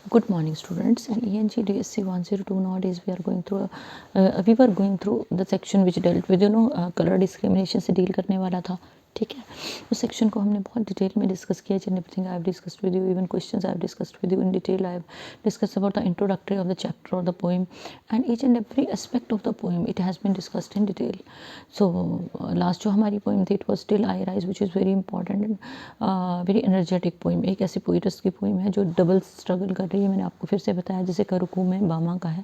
Good morning, students. In ENG DSC 102 nowadays we were going through the section which dealt with color discrimination से deal करने वाला था. ठीक है, उस सेक्शन को हमने बहुत डिटेल में डिस्कस किया. Everything I have discussed with you, even questions I have discussed with you in detail. I have discussed about the introductory of the chapter और the poem and each and every aspect of the poem it has been discussed in detail. So last जो हमारी पोएम थी it was still I rise which is very important and very energetic poem. एक ऐसी poets की poem है जो double struggle कर रही है. मैंने आपको फिर से बताया जैसे करुकू में बामा का है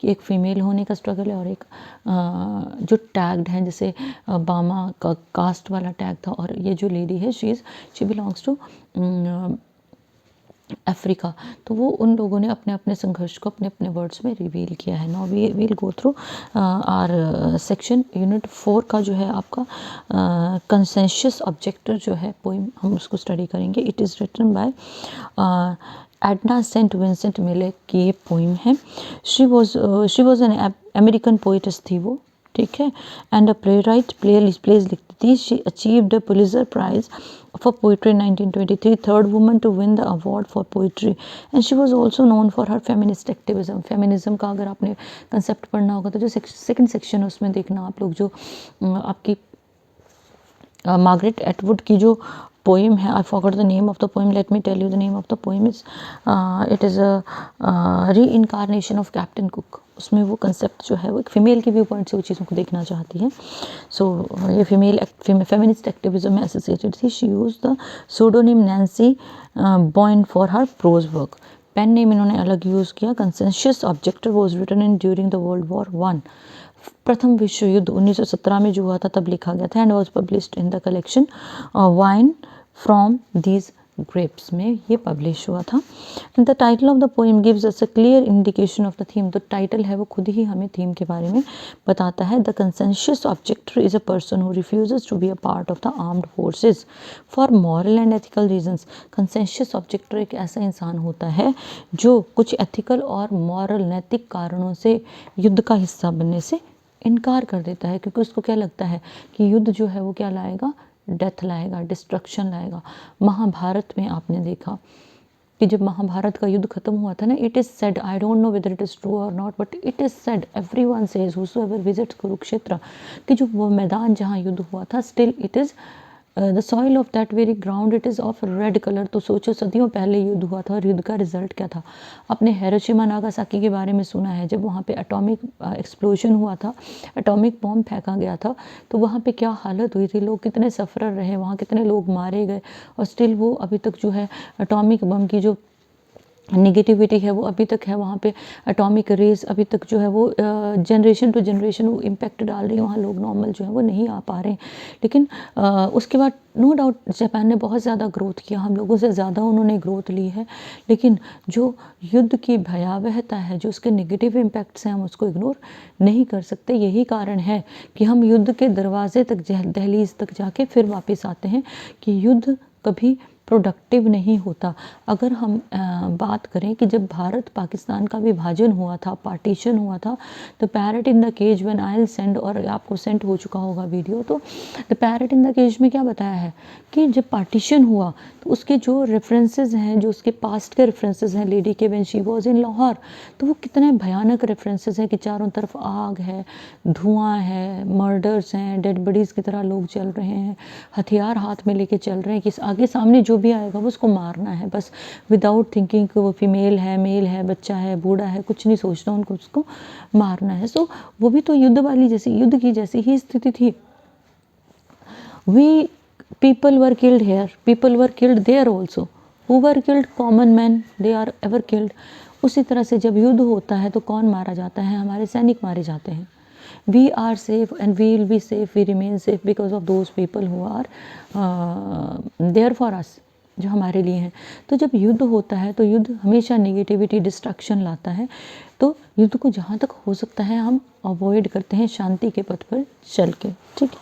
कि एक फ़ीमेल होने का स्ट्रगल है और एक जो टैग्ड है जैसे बामा का कास्ट वाला टैग था. और ये जो लेडी है शी बिलोंग्स टू अफ्रीका. तो वो उन लोगों ने अपने अपने संघर्ष को अपने अपने वर्ड्स में रिवील किया है. Now we will go through our section unit 4 का जो है आपका कंसेंसस ऑब्जेक्टर जो है पोइम हम उसको स्टडी करेंगे. It is written by Edna Saint Vincent Millay की ये पोइम है. She was an American poets थी वो. ठीक है, and a playwright plays लिखती थी. She achieved a Pulitzer Prize for poetry in 1923, third woman to win the award for poetry, and she was also known for her feminist activism. Feminism का अगर आपने concept पढ़ना होगा तो जो second section है उसमें देखना आप लोग जो आपकी मार्गरेट एटवुड की जो पोएम है. I forgot the name of the poem. Let me tell you the name of the poem. It is a reincarnation of captain cook. उसमें वो कंसेप्ट जो है वो एक फ़ीमेल के व्यू पॉइंट से वो चीज़ों को देखना चाहती है. सो ये फीमेल फेमिनिस्ट एक्टिविज्म में एसोसिएटेड थी. She use the pseudonym Nancy Boyne for her prose work. Pen name इन्होंने अलग यूज़ किया. Conscientious objector was written in during the world war 1. प्रथम विश्व युद्ध 1917 में जो हुआ था तब लिखा गया था. And was published in the collection wine from these grapes में ये पब्लिश हुआ था. And the title of the poem gives us a clear indication of the theme. तो टाइटल है वो खुद ही हमें थीम के बारे में बताता है. The conscientious objector is a person who refuses to be a part of the armed forces for moral and ethical reasons. Conscientious objector एक ऐसा इंसान होता है जो कुछ एथिकल और मॉरल नैतिक कारणों से युद्ध का हिस्सा बनने से इनकार कर देता है, क्योंकि उसको क्या लगता है कि युद्ध जो है वो क्या लाएगा, डेथ लाएगा, डिस्ट्रक्शन लाएगा. महाभारत में आपने देखा कि जब महाभारत का युद्ध खत्म हुआ था ना, it is said, I don't know whether it is true और not, but it is said, everyone says whosoever visits Kurukshetra, कि जो वो मैदान जहाँ युद्ध हुआ था still it is the soil of that very ground it is of red colour. तो सोचो सदियों पहले युद्ध हुआ था और युद्ध का रिजल्ट क्या था. अपने हिरोशिमा नागासाकी के बारे में सुना है. जब वहाँ पे एटॉमिक एक्सप्लोजन हुआ था, एटॉमिक बॉम्ब फेंका गया था, तो वहाँ पे क्या हालत हुई थी, लोग कितने सफ़रर रहे, वहाँ कितने लोग मारे गए. और स्टिल वो अभी तक जो है एटॉमिक बम की जो नेगेटिविटी है वो अभी तक है वहाँ पे. एटॉमिक रेज अभी तक जो है वो जनरेशन टू जनरेशन वो इम्पैक्ट डाल रही है. वहाँ लोग नॉर्मल जो है वो नहीं आ पा रहे हैं. लेकिन उसके बाद नो डाउट जापान ने बहुत ज़्यादा ग्रोथ किया, हम लोगों से ज़्यादा उन्होंने ग्रोथ ली है. लेकिन जो युद्ध की भयावहता है, जो उसके नेगेटिव इम्पैक्ट्स हैं, हम उसको इग्नोर नहीं कर सकते. यही कारण है कि हम युद्ध के दरवाजे तक दहलीज तक जाके फिर वापस आते हैं कि युद्ध कभी प्रोडक्टिव नहीं होता. अगर हम बात करें कि जब भारत पाकिस्तान का विभाजन हुआ था, पार्टीशन हुआ था, the parrot in the cage when I will send, और आपको सेंड हो चुका होगा वीडियो, तो the parrot in the cage में क्या बताया है कि जब पार्टीशन हुआ तो उसके जो रेफरेंसेस हैं, जो उसके पास्ट के रेफरेंसेस हैं लेडी के when she was in Lahore, तो वो कितने भयानक रेफरेंसेस हैं कि चारों तरफ आग है, धुआं है, मर्डर्स हैं, डेड बॉडीज़ की तरह लोग चल रहे हैं, हथियार हाथ में लेके चल रहे हैं कि आगे सामने जो भी आएगा वो उसको मारना है बस, विदाउट थिंकिंग कि वो फीमेल है, मेल है, बच्चा है, बूढ़ा है, कुछ नहीं सोचना, उनको उसको मारना है. सो वो भी तो युद्ध वाली जैसी, युद्ध की जैसी ही स्थिति थी. We people were killed here, people were killed there also, who were killed, common men, they are ever killed. उसी तरह से जब युद्ध होता है तो कौन मारा जाता है, हमारे सैनिक मारे जाते हैं. We are safe and we will be safe, we remain safe because of those people who are there for us, जो हमारे लिए हैं. तो जब युद्ध होता है तो युद्ध हमेशा नेगेटिविटी, डिस्ट्रक्शन लाता है. तो युद्ध को जहाँ तक हो सकता है हम अवॉइड करते हैं शांति के पथ पर चल के. ठीक है,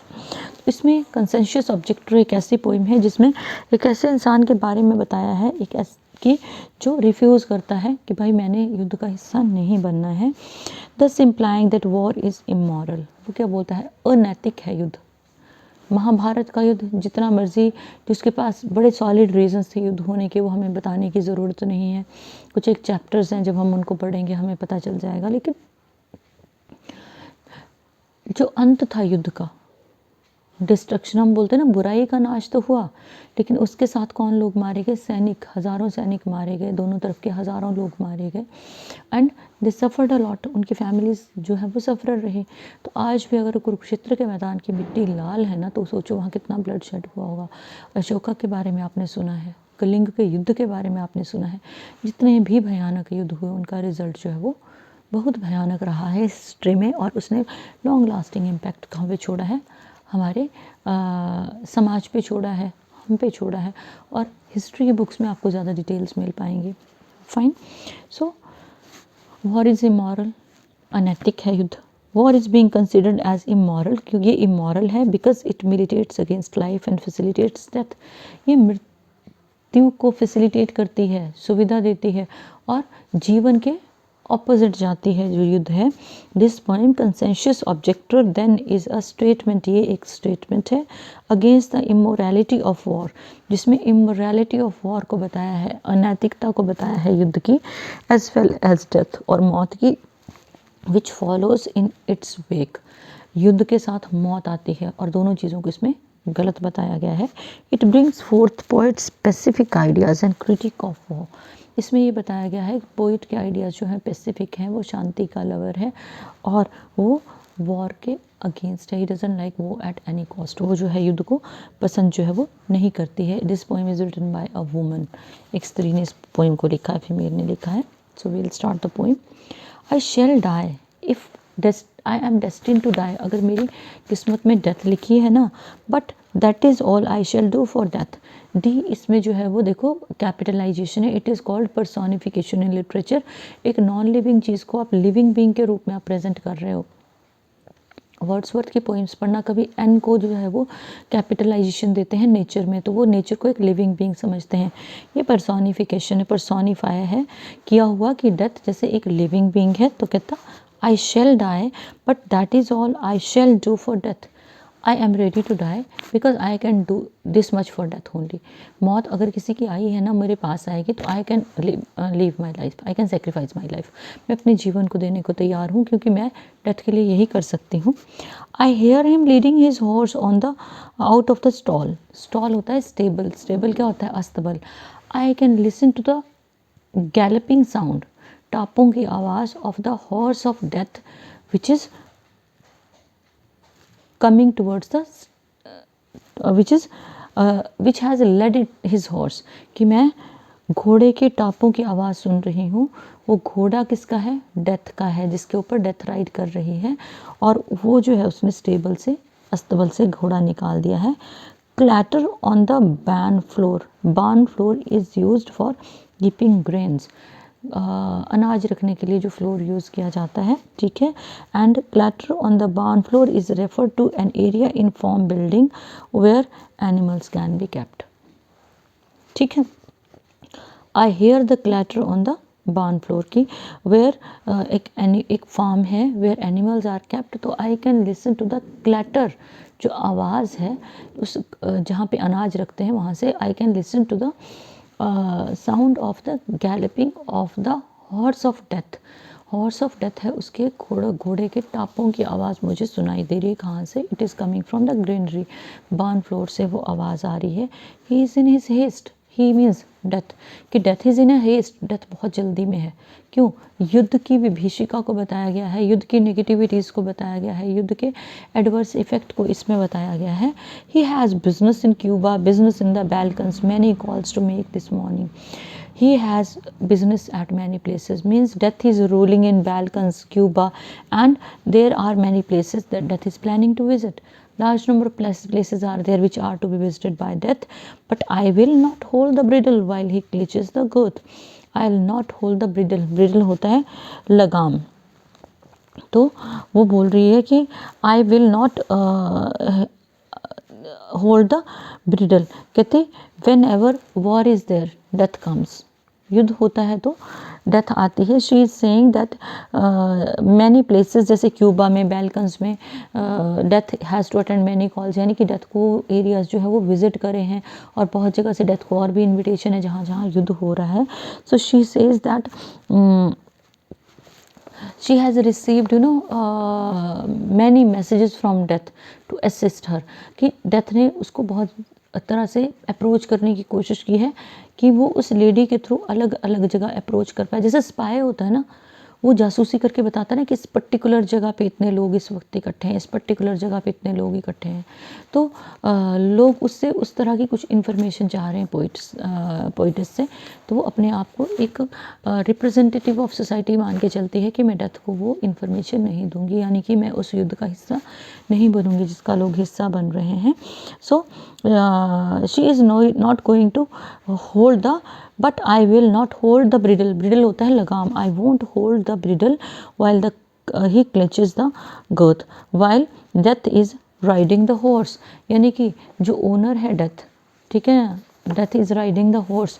इसमें कंसेंसस ऑब्जेक्टर एक ऐसी पोइम है जिसमें एक ऐसे इंसान के बारे में बताया है, एक ऐसे कि जो रिफ्यूज़ करता है कि भाई मैंने युद्ध का हिस्सा नहीं बनना है. दस implying that war is immoral. वो क्या बोलता है, अनैतिक है युद्ध. महाभारत का युद्ध जितना मर्जी, जिसके पास बड़े सॉलिड रीजंस थे युद्ध होने के, वो हमें बताने की ज़रूरत नहीं है। कुछ एक चैप्टर्स हैं, जब हम उनको पढ़ेंगे हमें पता चल जाएगा। लेकिन जो अंत था युद्ध का, डिस्ट्रक्शन, हम बोलते हैं ना, बुराई का नाश तो हुआ, लेकिन उसके साथ कौन लोग मारे गए? सैनिक, हज़ारों सैनिक मारे गए, दोनों तरफ के हज़ारों लोग मारे गए। And they suffered a lot, उनकी फैमिलीज जो है वो सफ़र रही। तो आज भी अगर कुरुक्षेत्र के मैदान की मिट्टी लाल है ना, तो सोचो वहाँ कितना ब्लड शेड हुआ होगा। अशोका के बारे में आपने सुना है, कलिंग के युद्ध के बारे में आपने सुना है। जितने भी भयानक युद्ध हुए उनका रिजल्ट जो है वो बहुत भयानक रहा है हिस्ट्री में, और उसने लॉन्ग लास्टिंग इम्पैक्ट कहाँ पे छोड़ा है? हमारे समाज पे छोड़ा है, हम पे छोड़ा है। और हिस्ट्री की बुक्स में आपको ज़्यादा डिटेल्स मिल पाएंगी। Fine. So war is immoral, अनैतिक है युद्ध। War is being considered as immoral, क्योंकि ये इमोरल है because it militates against life and facilitates death. ये मृत्यु को फैसिलिटेट करती है, सुविधा देती है, और जीवन के ऑपोजिट जाती है जो युद्ध है। This poem conscientious objector then is a statement, ये एक स्टेटमेंट है against the immorality of war, जिसमें इमोरैलिटी ऑफ वॉर को बताया है, अनैतिकता को बताया है युद्ध की, एज वेल एज डेथ, और मौत की, विच फॉलोज इन इट्स वेक। युद्ध के साथ मौत आती है, और दोनों चीज़ों को इसमें गलत बताया गया है। It brings fourth poet specific ideas and critic of war. इसमें ये बताया गया है कि पोइट के आइडियाज़ जो हैं पेसिफिक हैं, वो शांति का लवर है, और वो वॉर के अगेंस्ट है। ही डजंट लाइक वो एट एनी कॉस्ट, वो जो है युद्ध को पसंद जो है वो नहीं करती है। This poem is written by a woman, एक स्त्री ने इस पोएम को लिखा है, फीमेल ने लिखा है। So we will start the poem. I shall die if I am destined to die, अगर मेरी किस्मत में डेथ लिखी है ना, but that is all I shall do for death. डी इसमें जो है वो देखो कैपिटलाइजेशन है। It is called personification in literature. एक नॉन लिविंग चीज़ को आप लिविंग बीइंग के रूप में आप प्रेजेंट कर रहे हो। वर्ड्सवर्थ की पोइम्स पढ़ना, कभी एन को जो है वो कैपिटलाइजेशन देते हैं नेचर में, तो वो नेचर को एक लिविंग बीइंग समझते हैं। ये पर्सोनिफिकेशन है, पर्सोनिफाई है किया हुआ कि डेथ जैसे एक लिविंग बीइंग है। तो कहता I shall die but that is all I shall do for death. I am ready to die because I can do this much for death only. मौत अगर किसी की आई है ना, मेरे पास आएगी, तो I can leave my life, I can sacrifice my life. मैं अपने जीवन को देने को तैयार हूँ, क्योंकि मैं डेथ के लिए यही कर सकती हूँ। I hear him leading his horse on the out of the stall. Stall होता है स्टेबल, स्टेबल क्या होता है? अस्तबल। I can listen to the galloping sound, टापों की आवाज़, of the horse of death which is coming towards the which has led his horse, कि मैं घोड़े के टापों की आवाज़ सुन रही हूँ। वो घोड़ा किसका है? डेथ का है, जिसके ऊपर डेथ राइड कर रही है, और वो जो है उसने स्टेबल से, अस्तबल से घोड़ा निकाल दिया है। Clatter on the barn floor, barn floor is used for keeping grains, अनाज रखने के लिए जो फ्लोर यूज़ किया जाता है, ठीक है। And clatter on the barn floor is refer to an area in farm building where animals can be kept, ठीक है। I hear the clatter on the barn floor की वेयर एक फार्म है वेयर एनिमल्स आर केप्ट, तो I can listen to the clatter, जो आवाज़ है उस जहाँ पे अनाज रखते हैं वहाँ से, I can listen to the sound of the galloping of the horse of death. Horse of death है, उसके घोड़े के टापों की आवाज़ मुझे सुनाई दे रही है। कहाँ से? It is coming from the greenery, barn floor से वो आवाज़ आ रही है। He is in his haste, he means death, कि death is in a haste, death बहुत जल्दी में है। क्यों? युद्ध की विभीषिका को बताया गया है, युद्ध की नेगेटिविटीज़ को बताया गया है, युद्ध के एडवर्स इफेक्ट को इसमें बताया गया है। He has business in Cuba, business in the Balkans, many calls to make this morning. He has business at many places, means death is ruling in Balkans, Cuba, and there are many places that death is planning to visit. Large number of places are there which are to be visited by death, but I will not hold the bridle while he clutches the girth. I will not hold the bridle. Bridle होता है लगाम। तो वो बोल रही है कि I will not hold the bridle, कहते whenever war is there, death comes। युद्ध होता है तो डेथ आती है, she is saying that many places जैसे क्यूबा में, बैल्कन्स में death has to attend many calls, यानी कि डेथ को एरियाज जो है वो विजिट करे हैं और बहुत जगह से डेथ को और भी इन्विटेशन है जहाँ जहाँ युद्ध हो रहा है. So she says that she has received many messages from death to assist her, कि डेथ ने उसको बहुत तरह से अप्रोच करने की कोशिश की है कि वो उस लेडी के थ्रू अलग अलग जगह अप्रोच कर पाए. जैसे स्पाई होता है ना, वो जासूसी करके बताता है ना कि इस पर्टिकुलर जगह पे इतने लोग इस वक्त इकट्ठे हैं, इस पर्टिकुलर जगह पे इतने लोग इकट्ठे हैं. तो लोग उससे उस तरह की कुछ इन्फॉर्मेशन चाह रहे हैं पोइट्स से, तो वो अपने आप को एक रिप्रेजेंटेटिव ऑफ सोसाइटी मान के चलती है कि मैं डेथ को वो इन्फॉर्मेशन नहीं दूंगी, यानी कि मैं उस युद्ध का हिस्सा नहीं बनूंगी जिसका लोग हिस्सा बन रहे हैं. So she is not going to hold the, but I will not hold the bridle. Bridle होता है लगाम. I won't hold the bridle while he clutches the girth while death is riding the horse. यानी कि जो owner है death, ठीक है, death is riding the horse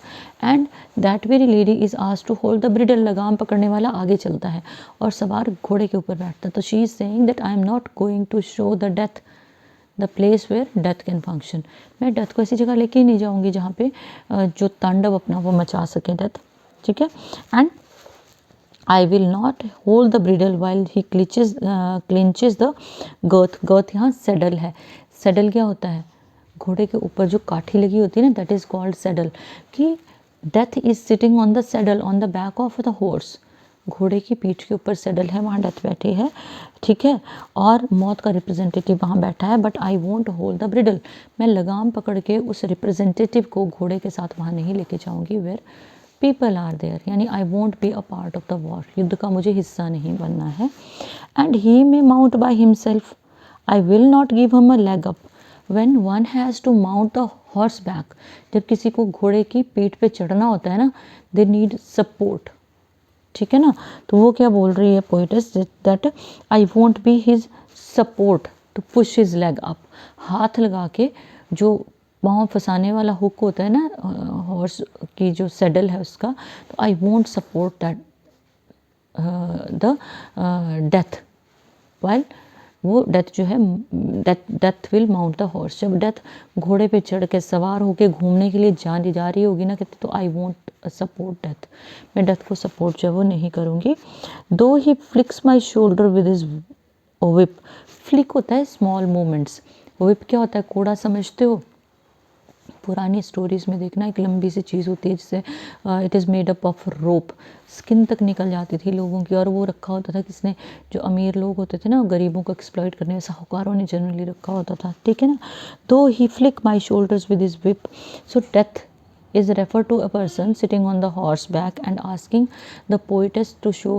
and that very lady is asked to hold the bridle. लगाम पकड़ने वाला आगे चलता है और सवार घोड़े के ऊपर बैठता है. तो she is saying that I am not going to show the death the place where death can function. मैं डेथ को ऐसी जगह लेके ही नहीं जाऊंगी जहाँ पे जो तांडव अपना वो मचा सके डेथ, ठीक है. And I will not hold the bridle while he clinches the girth. Girth यहाँ सेडल है. सेडल क्या होता है? घोड़े के ऊपर जो काठी लगी होती है ना, दैट इज़ कॉल्ड सेडल. कि death is sitting on the saddle on the back of the horse. घोड़े की पीठ के ऊपर सेडल है, वहाँ डेथ बैठी है, ठीक है, और मौत का रिप्रेजेंटेटिव वहाँ बैठा है. But I won't hold the bridle. मैं लगाम पकड़ के उस रिप्रेजेंटेटिव को घोड़े के साथ वहाँ नहीं लेके जाऊँगी वेयर पीपल आर देयर, यानी I won't be a part of the war. युद्ध का मुझे हिस्सा नहीं बनना है. And he may mount by himself, I will not give him a leg up. When one has to mount the horse back, जब किसी को घोड़े की पीठ पे चढ़ना होता है ना, दे नीड सपोर्ट, ठीक है ना. तो वो क्या बोल रही है poetess, that I won't be his support to push his leg up. हाथ लगा के जो पाँव फंसाने वाला हुक होता है ना हॉर्स की जो सेडल है उसका, तो I won't support that the death while वो डेथ जो है death will mount the horse. जब डेथ घोड़े पे चढ़ के सवार होके घूमने के लिए जा रही होगी ना, कहते तो आई वोंट सपोर्ट डेथ. मैं डेथ को सपोर्ट जो है वो नहीं करूँगी. Though he flicks my shoulder with his whip. Flick होता है स्मॉल मूवमेंट्स. विप क्या होता है? कोड़ा समझते हो? पुरानी स्टोरीज़ में देखना, एक लंबी सी चीज़ होती है जिससे it is made up of rope. Skin तक निकल जाती थी लोगों की, और वो रखा होता था किसने? जो अमीर लोग होते थे ना, गरीबों को एक्सप्लॉइट करने, साहूकारों ने जनरली रखा होता था, ठीक है ना. Though he flick my shoulders with his whip. So death is referred to a person sitting on the horseback and asking the poetess to show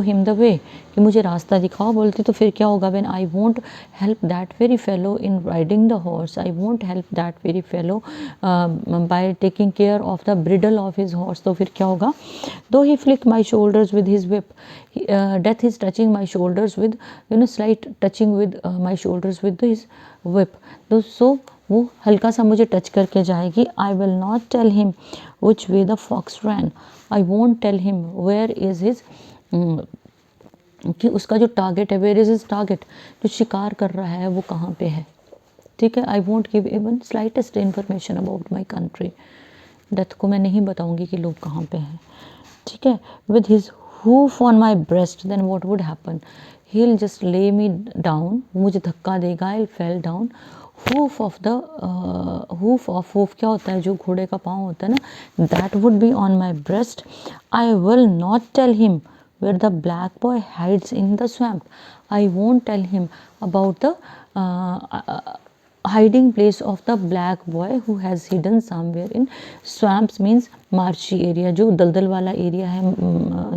him the way, कि मुझे रास्ता दिखाओ. बोलती तो फिर क्या होगा? when I won't help that very fellow in riding the horse, I won't help that very fellow by taking care of the bridle of his horse. तो फिर क्या होगा? though he flicked my shoulders with his whip, death is touching my shoulders with slight touching with my shoulders with his whip. so वो हल्का सा मुझे touch करके जाएगी. I will not tell him which way the fox ran. I won't tell him where is his, कि उसका जो target है, वेयर इज़ हिज टारगेट, जो शिकार कर रहा है वो कहाँ पे है, ठीक है. I won't give even slightest information about my country. Death को मैं नहीं बताऊँगी कि लोग कहाँ पे हैं, ठीक है. With his hoof on my breast, then what would happen? He'll just lay me down, मुझे धक्का देगा, I'll fall down. hoof क्या होता है? जो घोड़े का पाँव होता है ना, that would be on my breast. I will not tell him where the black boy hides in the swamp. I won't tell him about the hiding place of the black boy who has hidden somewhere in swamps. means marshy area, जो दलदल वाला area है,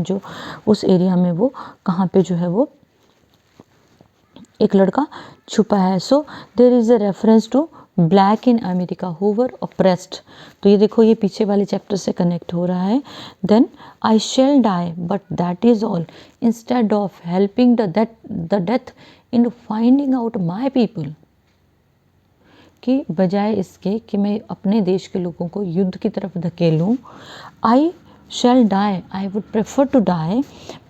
जो उस area में वो कहाँ पे जो है वो एक लड़का छुपा है. So there is a reference to black in America who were oppressed. तो ये देखो, ये पीछे वाले चैप्टर से कनेक्ट हो रहा है. Then I shall die but that is all instead of helping the death in finding out my people. कि बजाय इसके कि मैं अपने देश के लोगों को युद्ध की तरफ धकेलूँ, आई shall die, I would prefer to die,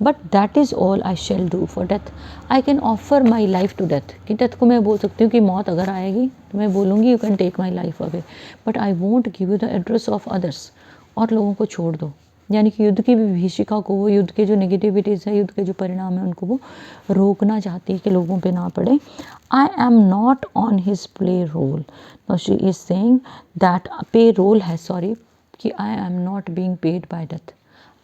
but that is all I shall do for death. I can offer my life to death. कि death को मैं बोल सकती हूँ कि मौत अगर आएगी तो मैं बोलूँगी you can take my life away, but I won't give you the address of others. और लोगों को छोड़ दो, यानी कि युद्ध की विभीषिका को, वो युद्ध के जो नेगेटिविटीज़ है, युद्ध के जो परिणाम है, उनको वो रोकना चाहती है कि लोगों पे ना पड़े. I am not on his play role. Now she is saying that payroll है, सॉरी, कि I am not being paid by death.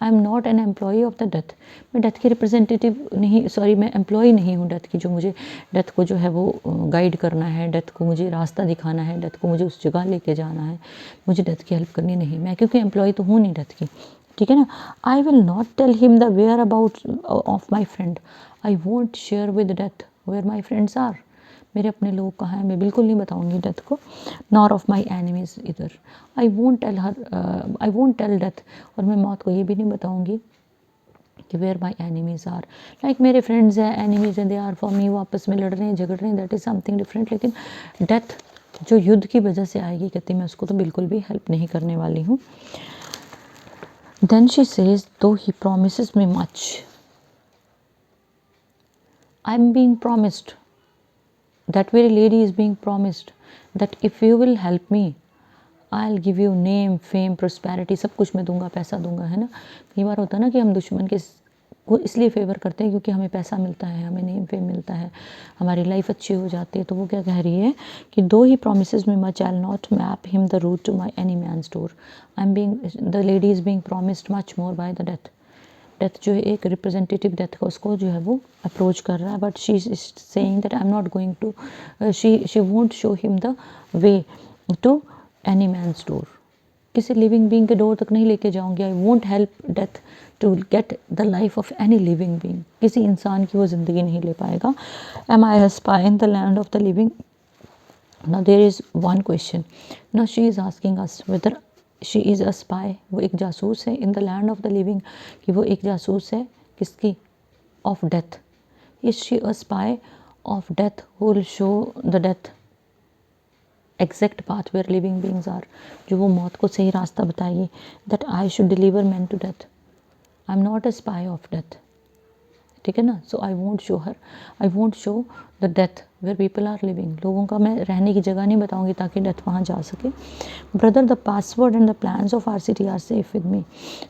I am not an employee of the death. मैं डेथ की representative नहीं, sorry, मैं employee नहीं हूँ death की, जो मुझे डेथ को जो है वो गाइड करना है, डेथ को मुझे रास्ता दिखाना है, डेथ को मुझे उस जगह लेके जाना है, मुझे डेथ की हेल्प करनी नहीं. मैं क्योंकि एम्प्लॉई तो हूँ नहीं डेथ की, ठीक है ना. I will not tell him the whereabout of my friend. I won't share with death where my friends are. मेरे अपने लोग कहाँ हैं मैं बिल्कुल नहीं बताऊंगी डेथ को. नॉर ऑफ माई एनिमीज इधर. I won't tell her, I won't tell death. और मैं मौत को ये भी नहीं बताऊंगी कि where my enemies are. Like मेरे फ्रेंड्स हैं, एनिमीज हैं, दे आर फॉर मी, वो आपस में लड़ रहे हैं, झगड़ रहे हैं, दैट इज़ समथिंग डिफरेंट. लेकिन डेथ जो युद्ध की वजह से आएगी, कहती मैं उसको तो बिल्कुल भी हेल्प नहीं करने वाली हूँ. Then she says, though he promises me much, I'm being promised, that very lady is being promised that if you will help me, I'll give you name, fame, prosperity. सब कुछ मैं दूंगा, पैसा दूंगा, है ना. कई बार होता है ना कि हम दुश्मन के को इसलिए फेवर करते हैं क्योंकि हमें पैसा मिलता है, हमें नेम फेम मिलता है, हमारी लाइफ अच्छी हो जाती है. तो वो क्या कह रही है कि though he promises me much, I will not map him the route to my any man's door. I am being, the lady is being promised much more by the death. Death जो है एक representative death का, उसको जो है वो approach कर रहा है. But she is saying that I am not going to, she won't show him the way to any man's door. किसी लिविंग बीइंग के डोर तक नहीं लेके जाऊंगी. I won't help death to get the life of any living being. किसी इंसान की वो ज़िंदगी नहीं ले पाएगा. M I a spy in the land of the living. Now there is one question. Now she is asking us whether she is a spy, वो एक जासूस है, in the land of the living, कि वो एक जासूस है किसकी, of death. Is she a spy of death who will show the death exact path where living beings are, जो वो मौत को सही रास्ता बताएगी. That I should deliver man to death. I am not a spy of death, ठीक है ना. So I won't show her, I won't show the death where people are living. लोगों का मैं रहने की जगह नहीं बताऊंगी ताकि डेथ वहाँ जा सके. Brother, the password and the plans of our city are safe with me.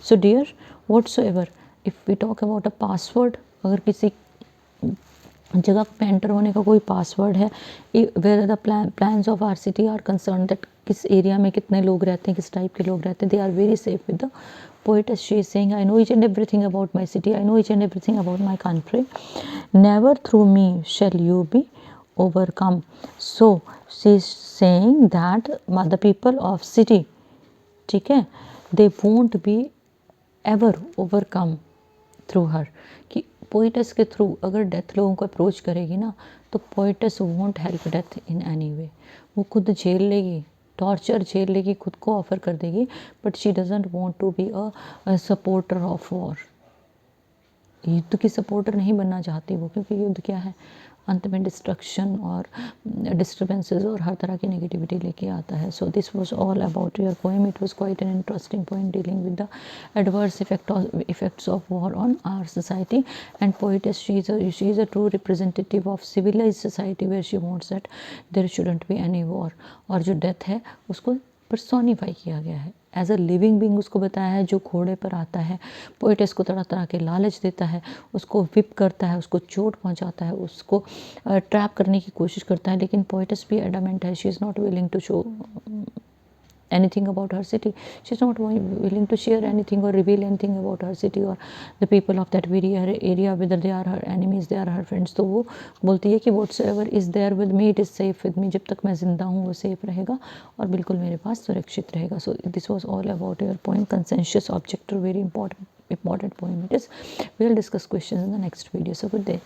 So dear, whatsoever if we talk about a password, अगर किसी जगह पे एंटर होने का कोई पासवर्ड है, where the plans of our city are concern, that किस area में कितने लोग रहते हैं, किस टाइप के लोग रहते हैं, they are very safe with the poetess. She is saying, I know each and everything about my city, I know each and everything about my country. Never through me shall you be overcome. So she is saying that the people of city, ठीक है, they won't be ever overcome through her. कि poet's के through अगर death लोगों को approach करेगी ना, तो poet's won't help death in any way. वो खुद झेल लेगी, टॉर्चर झेल लेगी, खुद को ऑफर कर देगी. But she doesn't want to be a supporter of war. युद्ध की सपोर्टर नहीं बनना चाहती वो, क्योंकि युद्ध क्या है, अंत में डिस्ट्रक्शन और डिस्टर्बेंसेस और हर तरह की नेगेटिविटी लेके आता है. So this was all about your poem. It was quite an interesting poem dealing with the adverse effects of war on our society. And poetess, she is a true representative of civilised society where she wants that there shouldn't be any war. और जो death है उसको personify किया गया है, as a living being उसको बताया है, जो घोड़े पर आता है, पोइटस को तरह तरह के लालच देता है, उसको विप करता है, उसको चोट पहुंचाता है, उसको ट्रैप करने की कोशिश करता है. लेकिन पोइटस भी एडमेंट है, she is not willing to show anything about her city. She's not willing to share anything or reveal anything about her city or the people of that very area, whether they are her enemies, they are her friends. तो वो बोलती है कि whatsoever is there with me, it is safe with me. जब तक मैं जिंदा हूँ वो सेफ रहेगा और बिल्कुल मेरे पास सुरक्षित रहेगा. So this was all about your poem, Conscientious Objector, very important poem it is. We'll discuss questions in the next video. So good day.